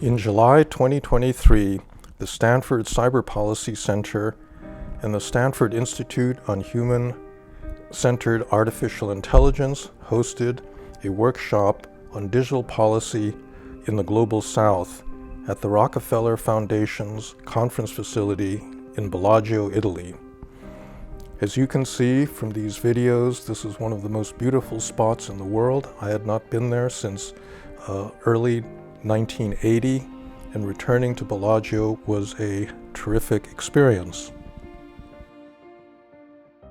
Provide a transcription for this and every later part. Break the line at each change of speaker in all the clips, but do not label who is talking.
In July 2023, the Stanford Cyber Policy Center and the Stanford Institute on Human-Centered Artificial Intelligence hosted a workshop on digital policy in the Global South at the Rockefeller Foundation's conference facility in Bellagio, Italy. As you can see from these videos, this is one of the most beautiful spots in the world. I had not been there since early 1980, and returning to Bellagio was a terrific experience.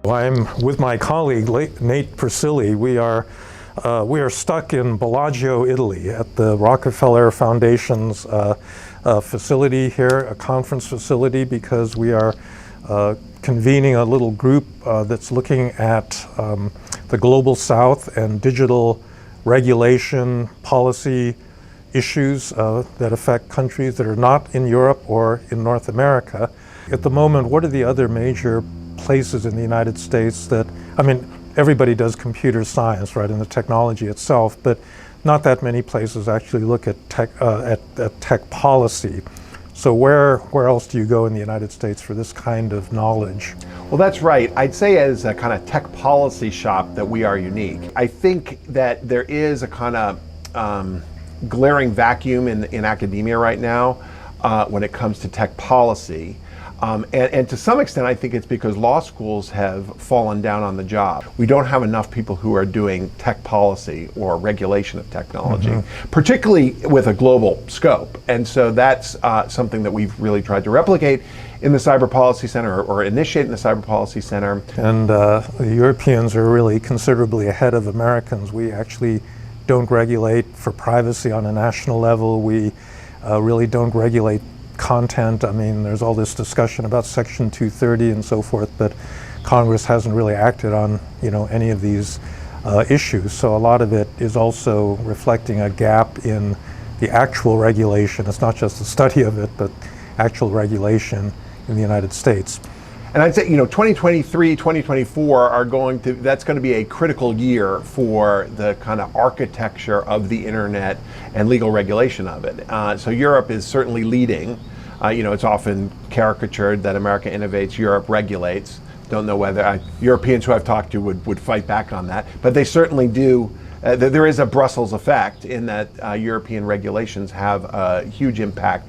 I'm with my colleague, Nate Persili. We are stuck in Bellagio, Italy, at the Rockefeller Foundation's facility here, a conference facility, because we are convening a little group that's looking at the Global South and digital regulation policy issues that affect countries that are not in Europe or in North America. At the moment, what are the other major places in the United States that, everybody does computer science, right, and the technology itself, but not that many places actually look at tech policy. So where else do you go in the United States for this kind of knowledge?
Well, that's right. I'd say as a kind of tech policy shop that we are unique. I think that there is a kind of glaring vacuum in academia right now when it comes to tech policy. And to some extent, I think it's because law schools have fallen down on the job. We don't have enough people who are doing tech policy or regulation of technology, particularly with a global scope. And so that's something that we've really tried to replicate in the Cyber Policy Center, or initiate in the Cyber Policy Center.
And the Europeans are really considerably ahead of Americans. We actually don't regulate for privacy on a national level. We really don't regulate content. There's all this discussion about Section 230 and so forth, but Congress hasn't really acted on, any of these issues. So a lot of it is also reflecting a gap in the actual regulation. It's not just the study of it, but actual regulation in the United States.
And I'd say, 2023, 2024 that's going to be a critical year for the kind of architecture of the internet and legal regulation of it. So Europe is certainly leading. It's often caricatured that America innovates, Europe regulates. Don't know whether Europeans who I've talked to would fight back on that, but they certainly do. There is a Brussels effect in that European regulations have a huge impact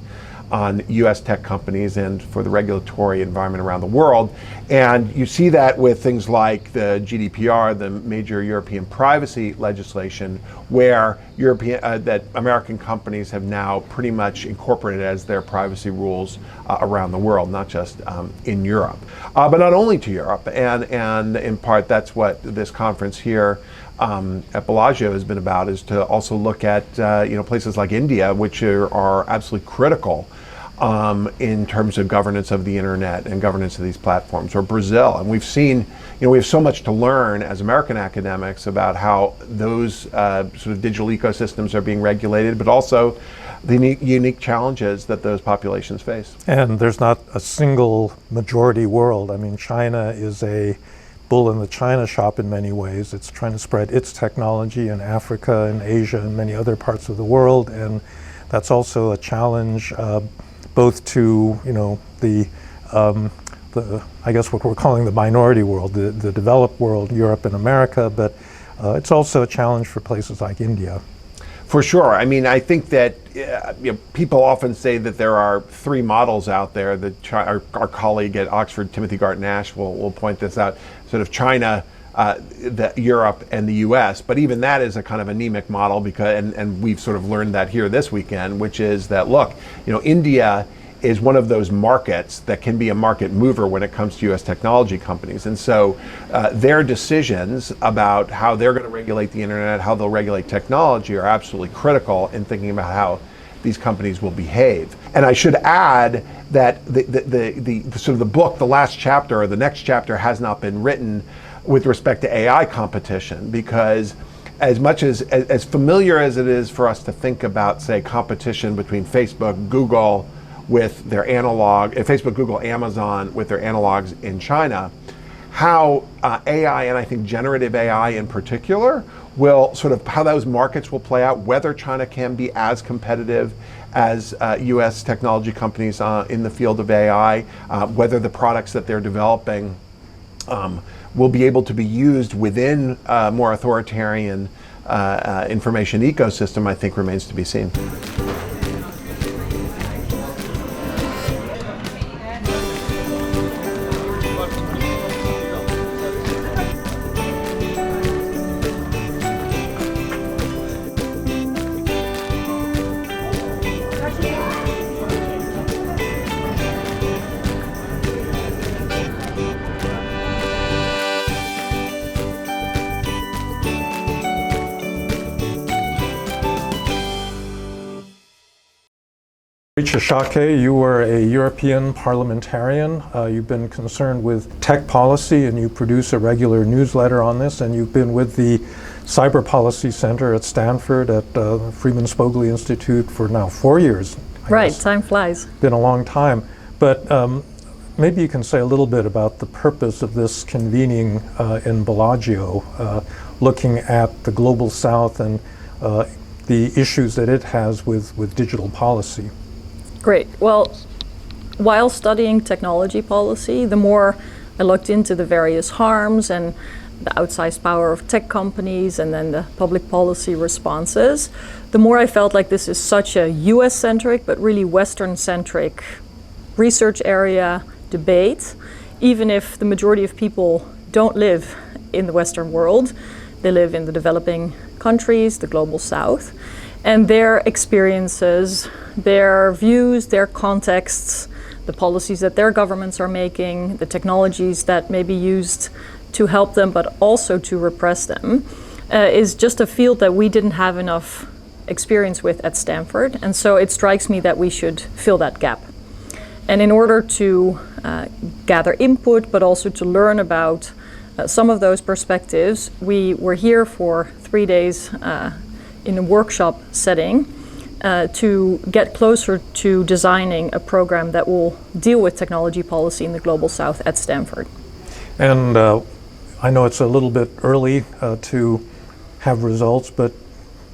on US tech companies and for the regulatory environment around the world. And you see that with things like the GDPR, the major European privacy legislation, where that American companies have now pretty much incorporated as their privacy rules around the world, not just in Europe. But not only to Europe, and in part that's what this conference here at Bellagio has been about, is to also look at places like India, which are absolutely critical in terms of governance of the internet and governance of these platforms, or Brazil. And we've seen, we have so much to learn as American academics about how those sort of digital ecosystems are being regulated, but also the unique challenges that those populations face.
And there's not a single majority world. China is a bull in the China shop in many ways. It's trying to spread its technology in Africa and Asia and many other parts of the world, and that's also a challenge both to the I guess what we're calling the minority world, the developed world, Europe and America, but it's also a challenge for places like India.
For sure. I think that people often say that there are three models out there. That our colleague at Oxford, Timothy Garton-Ash, will point this out. Sort of China, Europe, and the U.S. But even that is a kind of anemic model, because and we've sort of learned that here this weekend, which is that, look, India is one of those markets that can be a market mover when it comes to U.S. technology companies. And so their decisions about how they're going to regulate the internet, how they'll regulate technology, are absolutely critical in thinking about how these companies will behave. And I should add that the sort of the book, the last chapter or the next chapter, has not been written with respect to AI competition, because as much as familiar as it is for us to think about, say, competition between Facebook, Google with their analog, Facebook, Google, Amazon with their analogs in China, how AI, and I think generative AI in particular, will sort of, how those markets will play out, whether China can be as competitive as U.S. technology companies in the field of AI, whether the products that they're developing will be able to be used within a more authoritarian information ecosystem, I think remains to be seen.
Richa Shake, you were a European parliamentarian. You've been concerned with tech policy and you produce a regular newsletter on this, and you've been with the Cyber Policy Center at Stanford at Freeman Spogli Institute for now 4 years.
Right, time flies.
Been a long time. But maybe you can say a little bit about the purpose of this convening in Bellagio, looking at the Global South and the issues that it has with digital policy.
Great. Well, while studying technology policy, the more I looked into the various harms and the outsized power of tech companies and then the public policy responses, the more I felt like this is such a US-centric but really Western-centric research area debate. Even if the majority of people don't live in the Western world, they live in the developing countries, the Global South. And their experiences, their views, their contexts, the policies that their governments are making, the technologies that may be used to help them but also to repress them, is just a field that we didn't have enough experience with at Stanford. And so it strikes me that we should fill that gap. And in order to gather input but also to learn about some of those perspectives, we were here for 3 days in a workshop setting to get closer to designing a program that will deal with technology policy in the Global South at Stanford.
And I know it's a little bit early to have results, but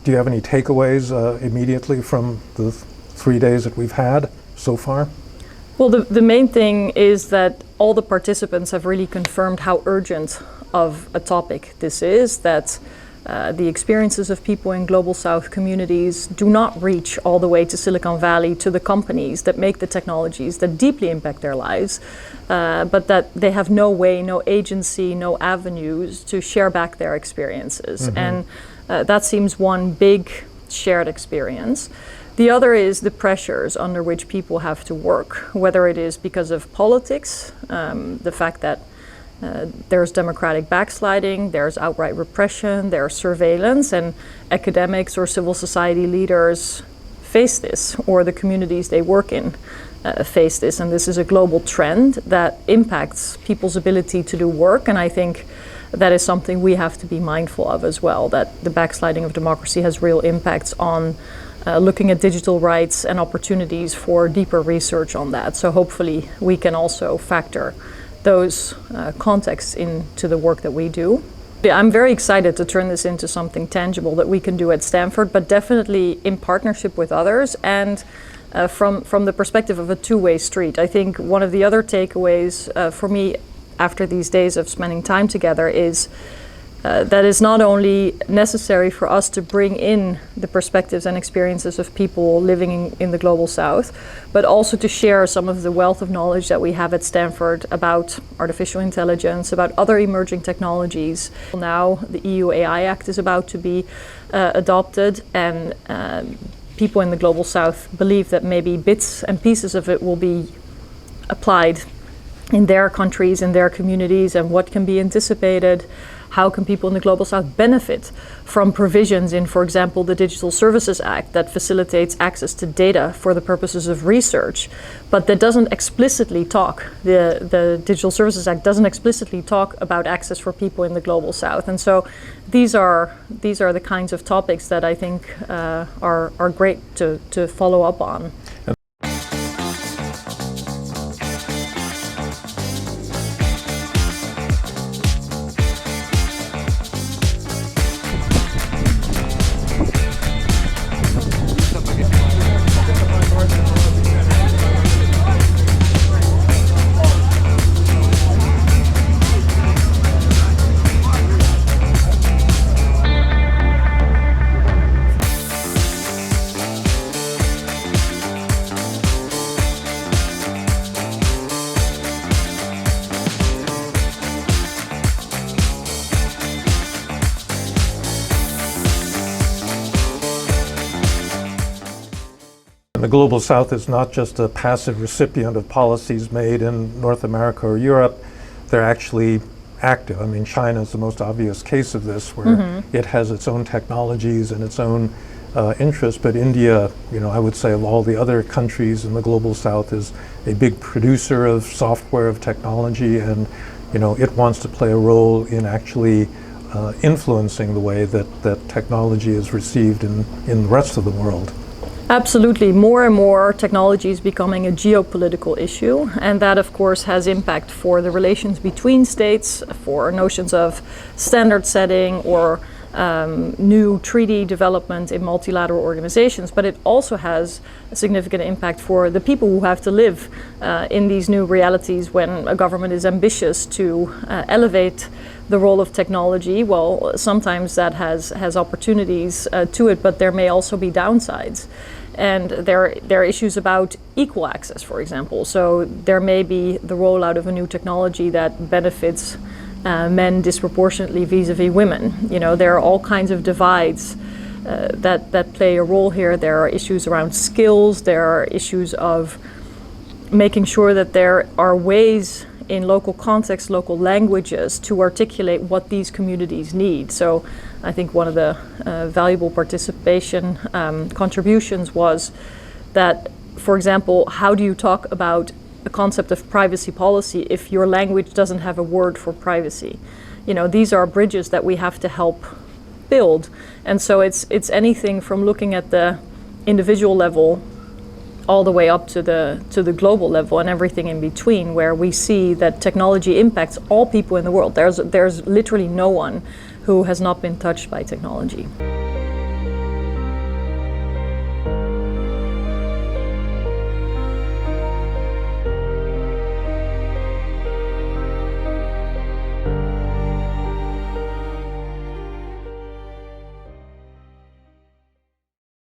do you have any takeaways immediately from the 3 days that we've had so far?
Well, the main thing is that all the participants have really confirmed how urgent of a topic this is, that the experiences of people in Global South communities do not reach all the way to Silicon Valley, to the companies that make the technologies that deeply impact their lives, but that they have no way, no agency, no avenues to share back their experiences. Mm-hmm. And that seems one big shared experience. The other is the pressures under which people have to work, whether it is because of politics, the fact that there's democratic backsliding, there's outright repression, there's surveillance, and academics or civil society leaders face this, or the communities they work in face this. And this is a global trend that impacts people's ability to do work, and I think that is something we have to be mindful of as well, that the backsliding of democracy has real impacts on looking at digital rights and opportunities for deeper research on that. So hopefully we can also factor those contexts into the work that we do. I'm very excited to turn this into something tangible that we can do at Stanford, but definitely in partnership with others and from the perspective of a two-way street. I think one of the other takeaways for me after these days of spending time together is that is not only necessary for us to bring in the perspectives and experiences of people living in the Global South, but also to share some of the wealth of knowledge that we have at Stanford about artificial intelligence, about other emerging technologies. Now the EU AI Act is about to be adopted, and people in the Global South believe that maybe bits and pieces of it will be applied in their countries, in their communities, and what can be anticipated. How can people in the Global South benefit from provisions in, for example, the Digital Services Act that facilitates access to data for the purposes of research, but that doesn't explicitly talk, the Digital Services Act doesn't explicitly talk about access for people in the Global South. And so these are the kinds of topics that I think are great to follow up on.
And the Global South is not just a passive recipient of policies made in North America or Europe, they're actually active. I mean, China is the most obvious case of this, where it has its own technologies and its own interests, but India, I would say of all the other countries in the Global South, is a big producer of software, of technology, and it wants to play a role in actually influencing the way that technology is received in the rest of the world.
Absolutely. More and more technology is becoming a geopolitical issue, and that of course has impact for the relations between states, for notions of standard setting or new treaty development in multilateral organizations, but it also has a significant impact for the people who have to live in these new realities when a government is ambitious to elevate the role of technology. Well, sometimes that has opportunities to it, but there may also be downsides. And there are issues about equal access, for example. So there may be the rollout of a new technology that benefits men disproportionately vis-a-vis women. There are all kinds of divides that play a role here. There are issues around skills. There are issues of making sure that there are ways in local context, local languages, to articulate what these communities need. So I think one of the valuable participation contributions was that, for example, how do you talk about the concept of privacy policy if your language doesn't have a word for privacy? These are bridges that we have to help build. And so it's anything from looking at the individual level all the way up to the global level and everything in between, where we see that technology impacts all people in the world. There's literally no one who has not been touched by technology.